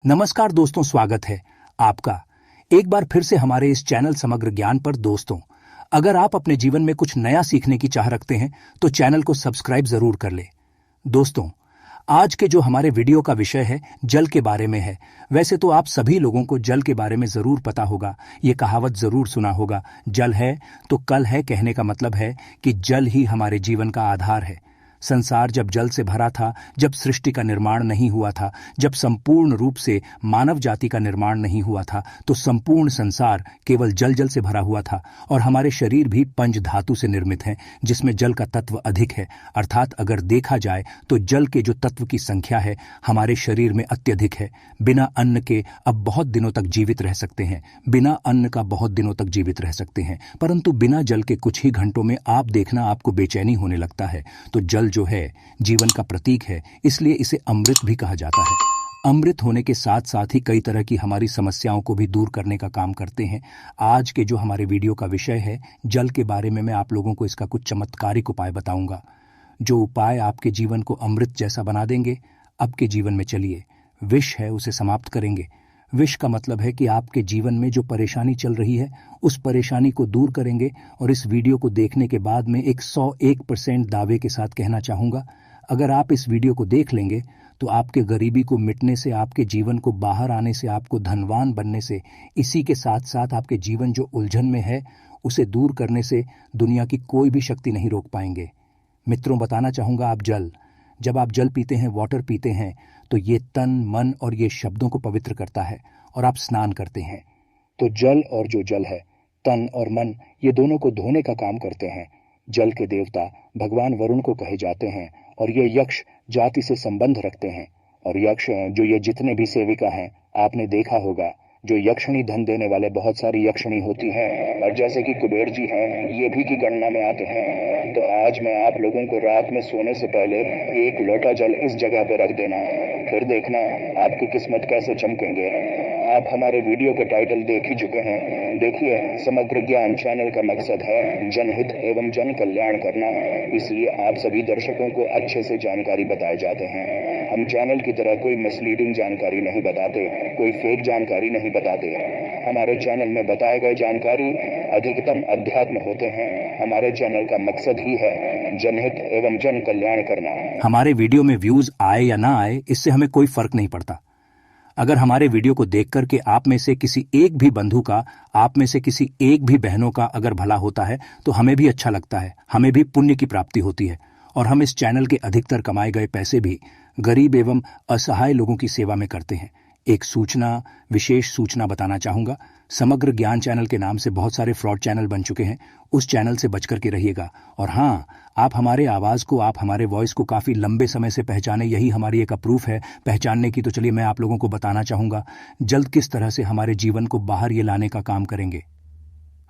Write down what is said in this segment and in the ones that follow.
नमस्कार दोस्तों, स्वागत है आपका एक बार फिर से हमारे इस चैनल समग्र ज्ञान पर। दोस्तों, अगर आप अपने जीवन में कुछ नया सीखने की चाह रखते हैं तो चैनल को सब्सक्राइब जरूर कर ले। दोस्तों, आज के जो हमारे वीडियो का विषय है जल के बारे में है। वैसे तो आप सभी लोगों को जल के बारे में जरूर पता होगा, ये कहावत जरूर सुना होगा, जल है तो कल है। कहने का मतलब है कि जल ही हमारे जीवन का आधार है। संसार जब जल से भरा था, जब सृष्टि का निर्माण नहीं हुआ था, जब संपूर्ण रूप से मानव जाति का निर्माण नहीं हुआ था, तो संपूर्ण संसार केवल जल जल से भरा हुआ था। और हमारे शरीर भी पंच धातु से निर्मित हैं, जिसमें जल का तत्व अधिक है। अर्थात अगर देखा जाए तो जल के जो तत्व की संख्या है हमारे शरीर में अत्यधिक है। बिना अन्न के अब बहुत दिनों तक जीवित रह सकते हैं, बिना अन्न का बहुत दिनों तक जीवित रह सकते हैं, परंतु बिना जल के कुछ ही घंटों में आप देखना आपको बेचैनी होने लगता है। तो जल जो है जीवन का प्रतीक है, इसलिए इसे अमृत भी कहा जाता है। अमृत होने के साथ साथ ही कई तरह की हमारी समस्याओं को भी दूर करने का काम करते हैं। आज के जो हमारे वीडियो का विषय है जल के बारे में, मैं आप लोगों को इसका कुछ चमत्कारिक उपाय बताऊंगा, जो उपाय आपके जीवन को अमृत जैसा बना देंगे। आपके जीवन में चलिए विष है उसे समाप्त करेंगे। विष का मतलब है कि आपके जीवन में जो परेशानी चल रही है उस परेशानी को दूर करेंगे। और इस वीडियो को देखने के बाद में एक 101% दावे के साथ कहना चाहूँगा, अगर आप इस वीडियो को देख लेंगे तो आपके गरीबी को मिटने से, आपके जीवन को बाहर आने से, आपको धनवान बनने से, इसी के साथ साथ आपके जीवन जो उलझन में है उसे दूर करने से दुनिया की कोई भी शक्ति नहीं रोक पाएंगे। मित्रों, बताना चाहूँगा, आप जब आप जल पीते हैं, वाटर पीते हैं, तो ये तन, मन और ये शब्दों को पवित्र करता है। और आप स्नान करते हैं तो जल और जो जल है, तन और मन, ये दोनों को धोने का काम करते हैं। जल के देवता भगवान वरुण को कहे जाते हैं और ये यक्ष जाति से संबंध रखते हैं। और यक्ष जो ये जितने भी सेविका हैं, आपने देखा होगा जो यक्षिणी धन देने वाले बहुत सारी यक्षिणी होती हैं, और जैसे कि कुबेर जी हैं, ये भी की गणना में आते हैं। तो आज मैं आप लोगों को रात में सोने से पहले एक लोटा जल इस जगह पे रख देना, फिर देखना आपकी किस्मत कैसे चमकेंगे। आप हमारे वीडियो के टाइटल देख ही चुके हैं। देखिए, समग्र ज्ञान चैनल का मकसद है जनहित एवं जन कल्याण करना, इसलिए आप सभी दर्शकों को अच्छे से जानकारी बताए जाते हैं। हम चैनल की तरह कोई मिसलीडिंग जानकारी नहीं बताते, कोई फेक जानकारी नहीं बताते। हमारे चैनल में बताए गए जानकारी अधिकतम अध्यात्म होते हैं। हमारे चैनल का मकसद ही है जनहित एवं जन कल्याण करना। हमारे वीडियो में व्यूज आए या ना आए, इससे हमें कोई फर्क नहीं पड़ता। अगर हमारे वीडियो को देख करके आप में से किसी एक भी बंधु का, आप में से किसी एक भी बहनों का अगर भला होता है तो हमें भी अच्छा लगता है, हमें भी पुण्य की प्राप्ति होती है। और हम इस चैनल के अधिकतर कमाए गए पैसे भी गरीब एवं असहाय लोगों की सेवा में करते हैं। एक विशेष सूचना बताना चाहूँगा, समग्र ज्ञान चैनल के नाम से बहुत सारे फ्रॉड चैनल बन चुके हैं, उस चैनल से बच करके रहिएगा। और हाँ, आप हमारे आवाज़ को, आप हमारे वॉइस को काफ़ी लंबे समय से पहचाने, यही हमारी एक अप्रूफ है पहचानने की। तो चलिए मैं आप लोगों को बताना चाहूँगा जल्द किस तरह से हमारे जीवन को बाहर ये लाने का काम करेंगे।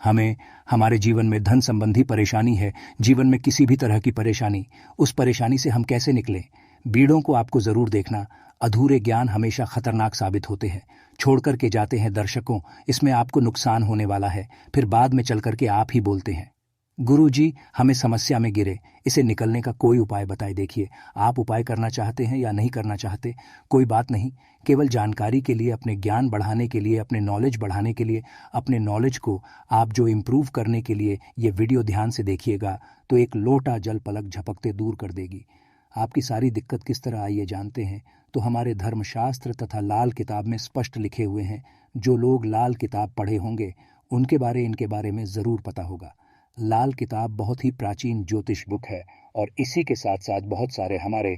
हमें हमारे जीवन में धन संबंधी परेशानी है, जीवन में किसी भी तरह की परेशानी, उस परेशानी से हम कैसे निकलें, बीड़ों को आपको ज़रूर देखना। अधूरे ज्ञान हमेशा खतरनाक साबित होते हैं, छोड़ कर के जाते हैं दर्शकों, इसमें आपको नुकसान होने वाला है। फिर बाद में चल करके आप ही बोलते हैं, गुरु जी हमें समस्या में गिरे, इसे निकलने का कोई उपाय बताए। देखिए, आप उपाय करना चाहते हैं या नहीं करना चाहते, कोई बात नहीं, केवल जानकारी के लिए, अपने ज्ञान बढ़ाने के लिए, अपने नॉलेज बढ़ाने के लिए, अपने नॉलेज को आप जो इम्प्रूव करने के लिए ये वीडियो ध्यान से देखिएगा तो एक लोटा जल पलक झपकते दूर कर देगी। आपकी सारी दिक्कत किस तरह आई ये जानते हैं तो हमारे धर्मशास्त्र तथा लाल किताब में स्पष्ट लिखे हुए हैं। जो लोग लाल किताब पढ़े होंगे उनके इनके बारे में ज़रूर पता होगा। लाल किताब बहुत ही प्राचीन ज्योतिष बुक है और इसी के साथ साथ बहुत सारे हमारे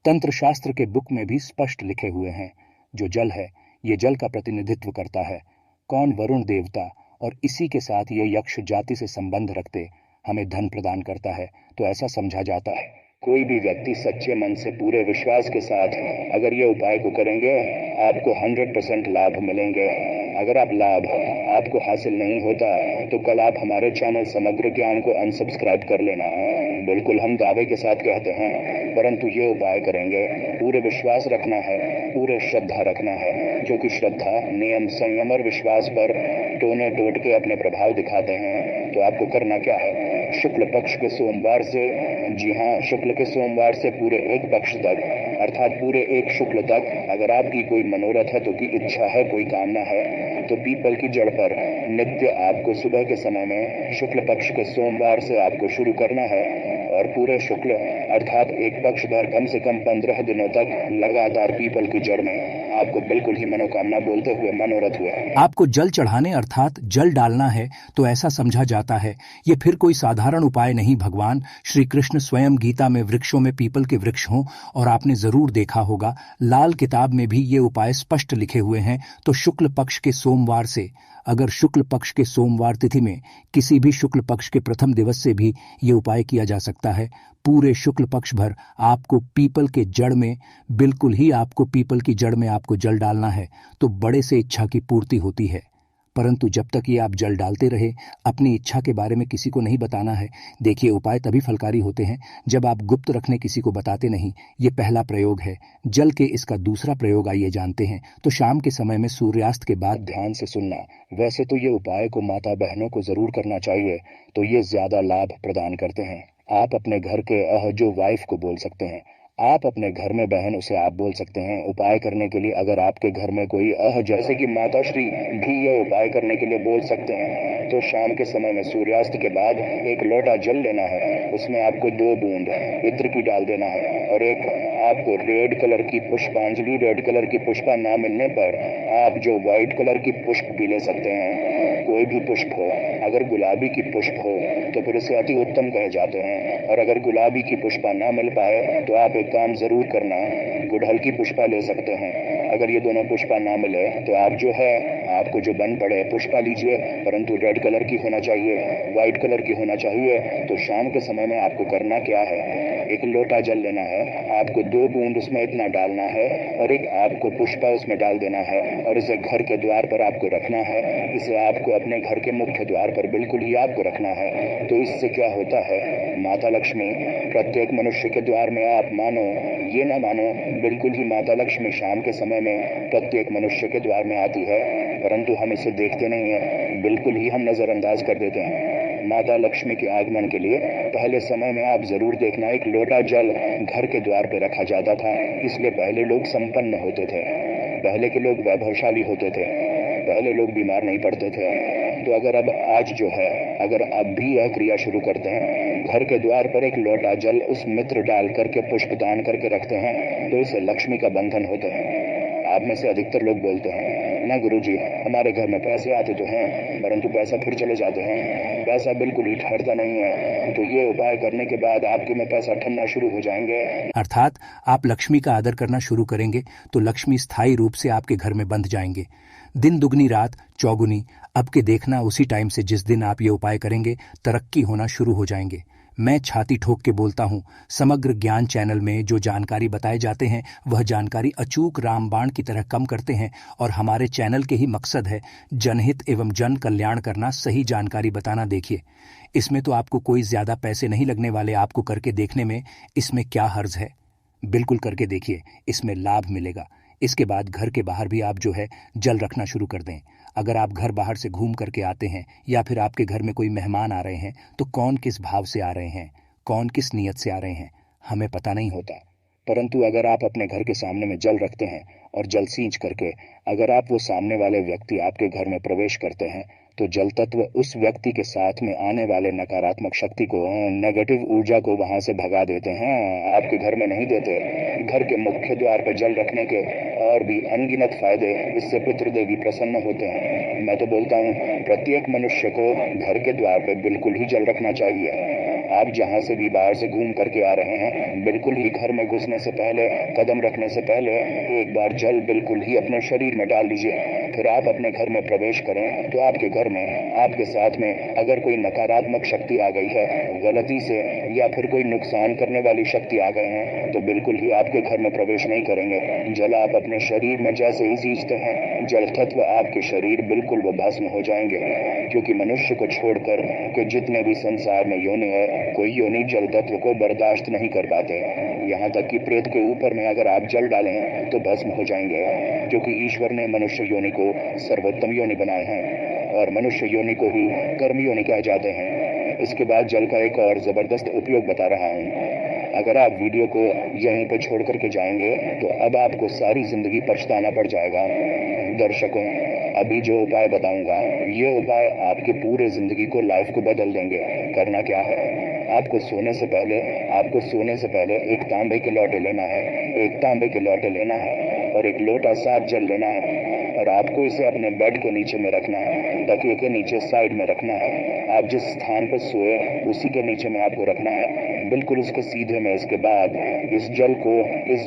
तंत्र शास्त्र के बुक में भी स्पष्ट लिखे हुए हैं। जो जल है, ये जल का प्रतिनिधित्व करता है। कौन? वरुण देवता। और इसी के साथ ये यक्ष जाति से संबंध रखते हमें धन प्रदान करता है। तो ऐसा समझा जाता है कोई भी व्यक्ति सच्चे मन से, पूरे विश्वास के साथ अगर ये उपाय को करेंगे, आपको 100% लाभ मिलेंगे। अगर आप लाभ आपको हासिल नहीं होता तो कल आप हमारे चैनल समग्र ज्ञान को अनसब्सक्राइब कर लेना। बिल्कुल हम दावे के साथ कहते हैं, परंतु ये उपाय करेंगे, पूरे विश्वास रखना है, पूरे श्रद्धा रखना है, जो कि श्रद्धा, नियम, संयम और विश्वास पर टोने टोट के अपने प्रभाव दिखाते हैं। तो आपको करना क्या है, शुक्ल पक्ष के सोमवार से, जी हाँ, शुक्ल के सोमवार से पूरे एक पक्ष तक अर्थात पूरे एक शुक्ल तक अगर आपकी कोई मनोरथ है, तो की इच्छा है, कोई कामना है, तो पीपल की जड़ पर नित्य आपको सुबह के समय में शुक्ल पक्ष के सोमवार से आपको शुरू करना है और पूरे शुक्ल अर्थात एक पक्ष भर कम से कम 15 दिनों तक लगातार पीपल की जड़ में आपको बिल्कुल ही मनोकामना बोलते हुए मनोरथ हुए। आपको जल चढ़ाने अर्थात जल डालना है तो ऐसा समझा जाता है। ये फिर कोई साधारण उपाय नहीं। भगवान श्री कृष्ण स्वयं गीता में वृक्षों में पीपल के वृक्ष हों, और आपने जरूर देखा होगा लाल किताब में भी ये उपाय स्पष्ट लिखे हुए हैं। तो शुक्ल पक्ष के सोमवार से, अगर शुक्ल पक्ष के सोमवार तिथि में किसी भी शुक्ल पक्ष के प्रथम दिवस से भी ये उपाय किया जा सकता है। पूरे शुक्ल पक्ष भर आपको पीपल के जड़ में, बिल्कुल ही आपको पीपल की जड़ में आपको जल डालना है, तो बड़े से इच्छा की पूर्ति होती है। परंतु जब तक ये आप जल डालते रहे, अपनी इच्छा के बारे में किसी को नहीं बताना है। देखिए, उपाय तभी फलकारी होते हैं जब आप गुप्त रखने किसी को बताते नहीं। ये पहला प्रयोग है। जल के इसका दूसरा प्रयोग आइए जानते हैं। तो शाम के समय में सूर्यास्त के बाद ध्यान से सुनना। वैसे तो ये उपाय को माता बहनों को जरूर करना चाहिए, तो ये ज्यादा लाभ प्रदान करते हैं। आप अपने घर के जो वाइफ को बोल सकते हैं, आप अपने घर में बहन, उसे आप बोल सकते हैं। उपाय करने के लिए अगर आपके घर में कोई जैसे कि माता श्री भी ये उपाय करने के लिए बोल सकते हैं, तो शाम के समय में सूर्यास्त के बाद एक लोटा जल लेना है। उसमें आपको 2 बूंद इत्र की डाल देना है और एक आपको रेड कलर की पुष्पांजलि, रेड कलर की पुष्पा ना मिलने पर आप जो व्हाइट कलर की पुष्प भी ले सकते हैं। कोई भी पुष्प हो, अगर गुलाबी की पुष्प हो तो फिर उसे अति उत्तम कहे जाते हैं, और अगर गुलाबी की पुष्पा ना मिल पाए तो आप एक काम जरूर करना, गुड़हल की पुष्पा ले सकते हैं। अगर ये दोनों पुष्पा ना मिले तो आप जो है, आपको जो बन पड़े पुष्पा लीजिए, परंतु रेड कलर की होना चाहिए, व्हाइट कलर की होना चाहिए। तो शाम के समय में आपको करना क्या है, एक लोटा जल लेना है, आपको 2 बूंद उसमें इतना डालना है और एक आपको पुष्पा उसमें डाल देना है और इसे घर के द्वार पर आपको रखना है। इसे आपको अपने घर के मुख्य द्वार पर बिल्कुल ही आपको रखना है। तो इससे क्या होता है, माता लक्ष्मी प्रत्येक मनुष्य के द्वार में, आप मानो ये ना मानो, बिल्कुल ही माता लक्ष्मी शाम के समय में प्रत्येक मनुष्य के द्वार में आती है, परंतु हम इसे देखते नहीं है, बिल्कुल ही हम नजरअंदाज कर देते हैं। माता लक्ष्मी के आगमन के लिए पहले समय में आप जरूर देखना, एक लोटा जल घर के द्वार पर रखा जाता था। इसलिए पहले लोग संपन्न होते थे, पहले के लोग वैभवशाली होते थे, पहले लोग बीमार नहीं पड़ते थे। तो अगर अब आज जो है, अगर अब भी यह क्रिया शुरू करते हैं, घर के द्वार पर एक लोटा जल उस मित्र डाल करके पुष्प दान करके रखते हैं, तो इससे लक्ष्मी का बंधन होता है। आप में से अधिकतर लोग बोलते हैं ना गुरुजी, हमारे घर में पैसे आते तो हैं परंतु पैसा फिर चले जाते हैं, पैसा बिल्कुल ही ठहरता नहीं है। तो ये उपाय करने के बाद आपके में पैसा ठहरना शुरू हो जाएंगे। अर्थात आप लक्ष्मी का आदर करना शुरू करेंगे तो लक्ष्मी स्थायी रूप से आपके घर में बंध जाएंगे। दिन दुगनी रात चौगुनी। अब के देखना, उसी टाइम से जिस दिन आप ये उपाय करेंगे, तरक्की होना शुरू हो जाएंगे। मैं छाती ठोक के बोलता हूँ, समग्र ज्ञान चैनल में जो जानकारी बताए जाते हैं वह जानकारी अचूक रामबाण की तरह कम करते हैं, और हमारे चैनल के ही मकसद है जनहित एवं जन कल्याण करना, सही जानकारी बताना। देखिए, इसमें तो आपको कोई ज्यादा पैसे नहीं लगने वाले। आपको करके देखने में इसमें क्या हर्ज है, बिल्कुल करके देखिए, इसमें लाभ मिलेगा। इसके बाद घर के बाहर भी आप जो है जल रखना शुरू कर दें। अगर आप घर बाहर से घूम करके आते हैं या फिर आपके घर में कोई मेहमान आ रहे हैं, तो कौन किस भाव से आ रहे हैं, कौन किस नीयत से आ रहे हैं, हमें पता नहीं होता। परंतु अगर आप अपने घर के सामने में जल रखते हैं और जल सींच करके अगर आप वो सामने वाले व्यक्ति आपके घर में प्रवेश करते हैं, तो जल तत्व उस व्यक्ति के साथ में आने वाले नकारात्मक शक्ति को, नेगेटिव ऊर्जा को वहां से भगा देते हैं, आपके घर में नहीं देते। घर के मुख्य द्वार पर जल रखने के और भी अनगिनत फायदे, इससे पितृदेवी प्रसन्न होते हैं। मैं तो बोलता हूँ प्रत्येक मनुष्य को घर के द्वार पर बिल्कुल ही जल रखना चाहिए। आप जहाँ से भी बाहर से घूम करके आ रहे हैं, बिल्कुल ही घर में घुसने से पहले, कदम रखने से पहले एक बार जल बिल्कुल ही अपने शरीर में डाल लीजिए। फिर आप अपने घर में प्रवेश करें तो आपके घर में, आपके साथ में अगर कोई नकारात्मक शक्ति आ गई है गलती से, या फिर कोई नुकसान करने वाली शक्ति आ गए हैं, तो बिल्कुल ही आपके घर में प्रवेश नहीं करेंगे। जल आप अपने शरीर में जैसे ही सींचते हैं, जल तत्व आपके शरीर बिल्कुल वो भस्म हो जाएंगे। क्योंकि मनुष्य को छोड़कर के जितने भी संसार में योनि है, कोई योनि जल तत्व को बर्दाश्त नहीं कर पाते। यहाँ तक कि प्रेत के ऊपर में अगर आप जल डालें तो भस्म हो जाएंगे। क्योंकि ईश्वर ने मनुष्य योनि को सर्वोत्तम योनि बनाए हैं और मनुष्य योनि को ही कर्म योनि कहे जाते हैं। इसके बाद जल का एक और जबरदस्त उपयोग बता रहा हूँ। अगर आप वीडियो को यहीं पर छोड़ करके जाएंगे तो अब आपको सारी जिंदगी पछताना पड़ जाएगा। दर्शकों, अभी जो उपाय बताऊंगा, ये उपाय आपके पूरे जिंदगी को, लाइफ को बदल देंगे। करना क्या है, आपको सोने से पहले एक तांबे के लोटे लेना है, एक तांबे के लोटे लेना है और एक लोटा साफ जल लेना है और आपको इसे अपने बेड के नीचे में रखना है, तकिए के नीचे साइड में रखना है। आप जिस स्थान पर सोए उसी के नीचे में आपको रखना है, बिल्कुल उसके सीधे में। इसके बाद इस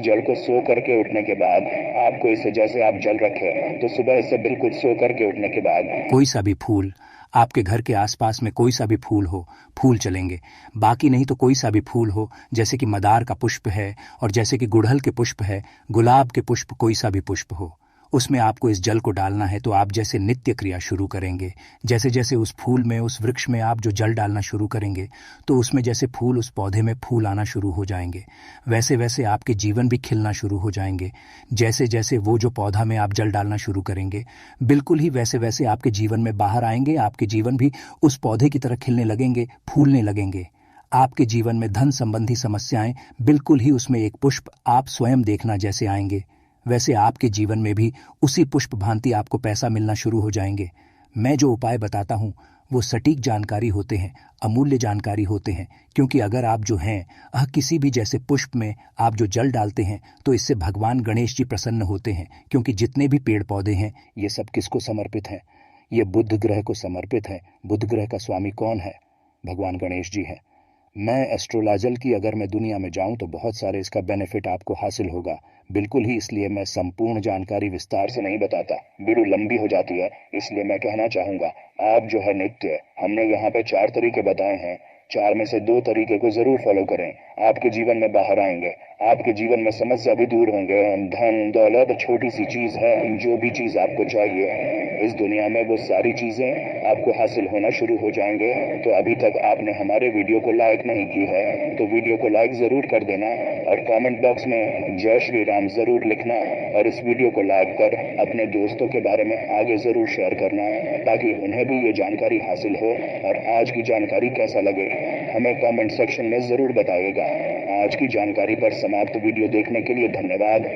जल को सो करके उठने के बाद आपको इसे, जैसे आप जल रखे तो सुबह इसे बिल्कुल सो करके उठने के बाद कोई सा भी फूल, आपके घर के आसपास में कोई सा भी फूल हो, फूल चलेंगे। बाकी नहीं तो कोई सा भी फूल हो, जैसे कि मदार का पुष्प है और जैसे कि गुड़हल के पुष्प है, गुलाब के पुष्प, कोई सा भी पुष्प हो, उसमें आपको इस जल को डालना है। तो आप जैसे नित्य क्रिया शुरू करेंगे, जैसे जैसे उस फूल में, उस वृक्ष में आप जो जल डालना शुरू करेंगे तो उसमें जैसे फूल, उस पौधे में फूल आना शुरू हो जाएंगे, वैसे वैसे आपके जीवन भी खिलना शुरू हो जाएंगे। जैसे जैसे वो जो पौधा में आप जल डालना शुरू करेंगे, बिल्कुल ही वैसे वैसे आपके जीवन में बाहर आएंगे। आपके जीवन भी उस पौधे की तरह खिलने लगेंगे, फूलने लगेंगे। आपके जीवन में धन संबंधी समस्याएं बिल्कुल ही उसमें एक पुष्प आप स्वयं देखना जैसे आएंगे, वैसे आपके जीवन में भी उसी पुष्प भांति आपको पैसा मिलना शुरू हो जाएंगे। मैं जो उपाय बताता हूँ वो सटीक जानकारी होते हैं, अमूल्य जानकारी होते हैं, क्योंकि अगर आप जो हैं किसी भी जैसे पुष्प में आप जो जल डालते हैं तो इससे भगवान गणेश जी प्रसन्न होते हैं। क्योंकि जितने भी पेड़ पौधे हैं ये सब किसको समर्पित हैं? ये बुध ग्रह को समर्पित है। बुध ग्रह का स्वामी कौन है? भगवान गणेश जी है। मैं एस्ट्रोलॉजल की अगर मैं दुनिया में जाऊं तो बहुत सारे इसका बेनिफिट आपको हासिल होगा, बिल्कुल ही। इसलिए मैं संपूर्ण जानकारी विस्तार से नहीं बताता, वीडियो लंबी हो जाती है। इसलिए मैं कहना चाहूंगा, आप जो है नित्य, हमने यहाँ पे 4 तरीके बताए हैं, 4 में से 2 तरीके को जरूर फॉलो करें। आपके जीवन में बाहर आएंगे, आपके जीवन में समस्या भी दूर होंगे। धन दौलत छोटी सी चीज है, जो भी चीज आपको चाहिए इस दुनिया में वो सारी चीजें आपको हासिल होना शुरू हो जाएंगे। तो अभी तक आपने हमारे वीडियो को लाइक नहीं की है तो वीडियो को लाइक जरूर कर देना और कमेंट बॉक्स में जय श्री राम जरूर लिखना और इस वीडियो को लाइक कर अपने दोस्तों के बारे में आगे जरूर शेयर करना ताकि उन्हें भी ये जानकारी हासिल हो। और आज की जानकारी कैसा लगे हमें कमेंट सेक्शन में जरूर बताइएगा। आज की जानकारी पर समाप्त वीडियो देखने के लिए धन्यवाद।